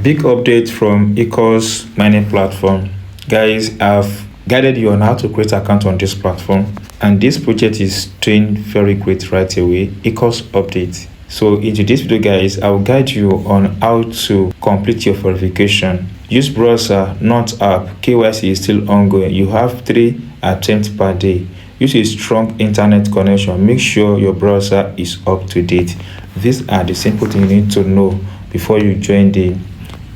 Big update from ECOX mining platform. Guys, I've guided you on how to create an account on this platform, and this project is doing very great right away. ECOX update. So in today's video, guys, I will guide you on how to complete your verification. Use browser, not app. KYC is still ongoing. You have 3 attempts per day. Use a strong internet connection. Make sure your browser is up to date. These are the simple things you need to know before you join the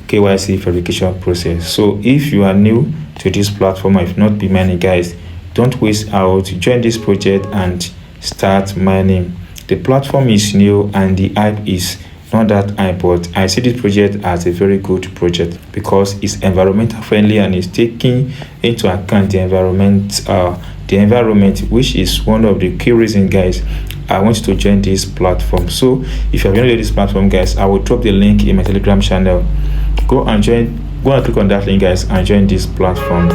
KYC verification process. So if you are new to this platform, if not be mining, guys, don't waste out. Join this project and start mining. The platform is new and the hype is not that high, but I see this project as a very good project because it's environmental friendly and it's taking into account the environment, which is one of the key reasons, guys, I want you to join this platform. So if you have joined this platform, guys, I will drop the link in my Telegram channel. Go and click on that link, guys, and join this platform.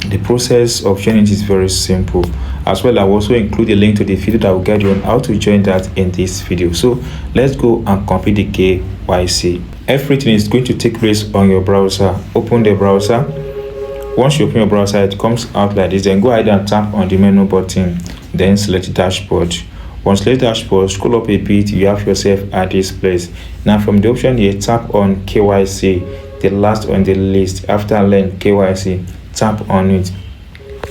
The process of joining is very simple. As well, I will also include a link to the video that will guide you on how to join that in this video. So let's go and complete the KYC. Everything is going to take place on your browser. Open the browser. Once you open your browser, it comes out like this. Then go ahead and tap on the menu button. Then select dashboard. Once select dashboard, scroll up a bit, you have yourself at this place. Now from the option here, tap on KYC, the last on the list. After learn KYC, tap on it.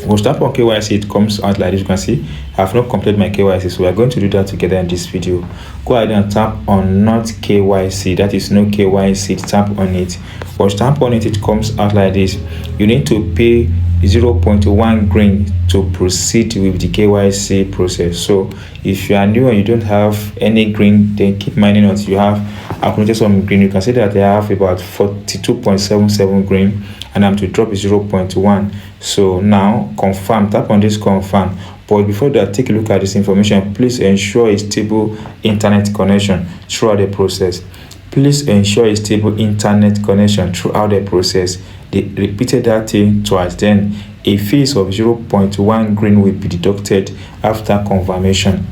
Once tap on KYC, it comes out like this. You can see I have not completed my KYC, so we are going to do that together in this video. Go ahead and tap on not KYC, that is no KYC. Tap on it. Once tap on it, it comes out like this. You need to pay 0.1 green to proceed with the KYC process. So if you are new and you don't have any green, then keep mining until you have accumulated some green. You can see that I have about 42.77 green and I'm to drop 0.1. So now confirm, tap on this confirm. But before that, take a look at this information. Please ensure a stable internet connection throughout the process. Please ensure a stable internet connection throughout the process. They repeated that thing twice. Then a fee of 0.1 green will be deducted after confirmation.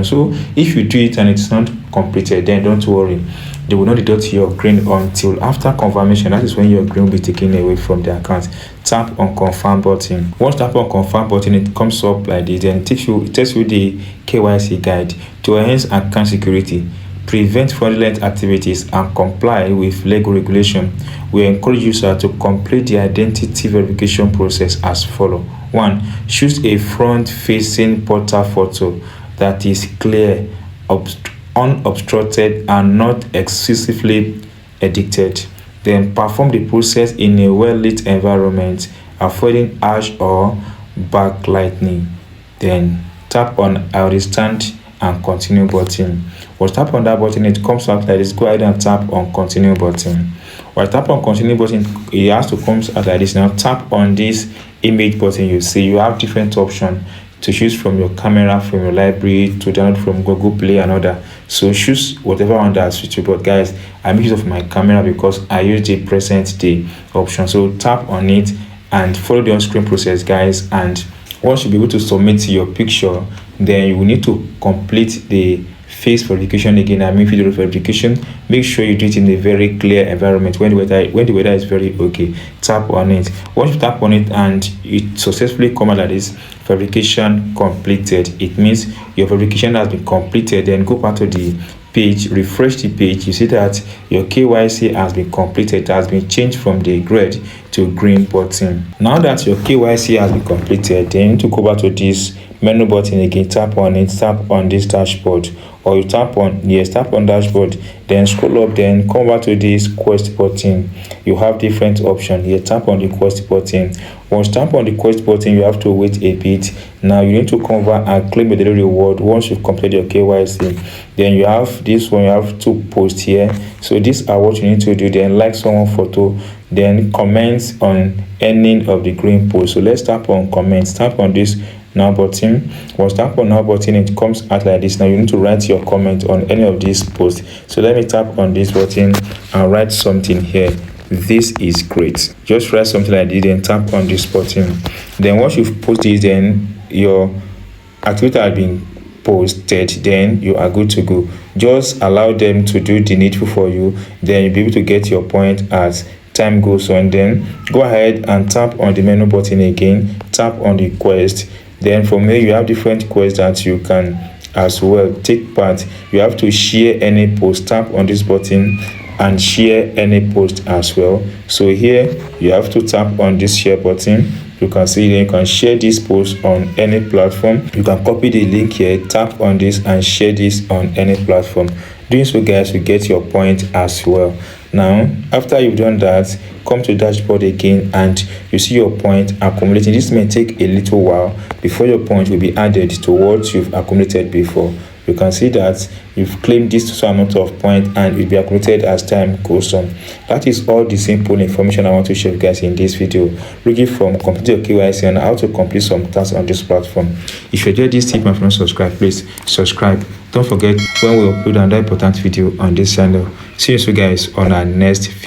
So if you do it and it's not completed, then don't worry. They will not deduct your green until after confirmation. That is when your green will be taken away from the account. Tap on confirm button. Once tap on confirm button, it comes up like this. Then it tells you the KYC guide to enhance account security, prevent fraudulent activities, and comply with legal regulation. We encourage users to complete the identity verification process as follows. 1. Choose a front-facing portrait photo that is clear, unobstructed, and not excessively edited. Then perform the process in a well-lit environment, avoiding harsh or backlighting. Then tap on I understand and continue button. Once tap on that button, it comes out like this. Go ahead and tap on continue button. While tap on continue button, it has to come out like this. Now tap on this image button. You see you have different options to choose from your camera, from your library, to download from Google Play and other. So choose whatever one that suits you. But guys, I make use of my camera because I use the present day option. So tap on it and follow the on-screen process, guys. And once you be able to submit your picture, then you will need to complete the face verification again. I mean video verification. Make sure you do it in a very clear environment when the weather is very okay. Tap on it. Once you tap on it and it successfully come out like this, verification completed. It means your verification has been completed. Then go back to the page, refresh the page. You see that your KYC has been completed. It has been changed from the red to green button. Now that your KYC has been completed, then you need to go back to this menu button again. Tap on it, tap on this dashboard, or you tap on dashboard, then scroll up, then come back to this quest button. You have different options here. Tap on the quest button. Once tap on the quest button, you have to wait a bit. Now you need to convert and claim your daily reward once you've completed your KYC. Then you have this one, you have 2 posts here. So these are what you need to do. Then like someone photo, then comment on any of the green posts. So let's tap on comments. Tap on this now button. Once tap on now button, it comes out like this. Now you need to write your comment on any of these posts. So let me tap on this button and write something here. This is great. Just write something like this, then tap on this button. Then once you've posted this, then your activity has been posted, then you are good to go. Just allow them to do the needful for you, then you'll be able to get your point as time goes on. Then go ahead and tap on the menu button again, tap on the quest. Then from there you have different quests that you can as well take part. You have to share any post, tap on this button and share any post as well. So here you have to tap on this share button. You can see that you can share this post on any platform. You can copy the link here, tap on this and share this on any platform. Doing so, guys, you get your point as well. Now after you've done that, come to dashboard again and you see your point accumulating. This may take a little while before your point will be added to what you've accumulated before. You can see that you've claimed this amount of points and it will be accumulated as time goes on. That is all the simple information I want to share with you guys in this video, looking from complete your KYC and how to complete some tasks on this platform. If you enjoyed this tip and don't subscribe, please subscribe. Don't forget when we upload another important video on this channel. See you soon, guys, on our next video.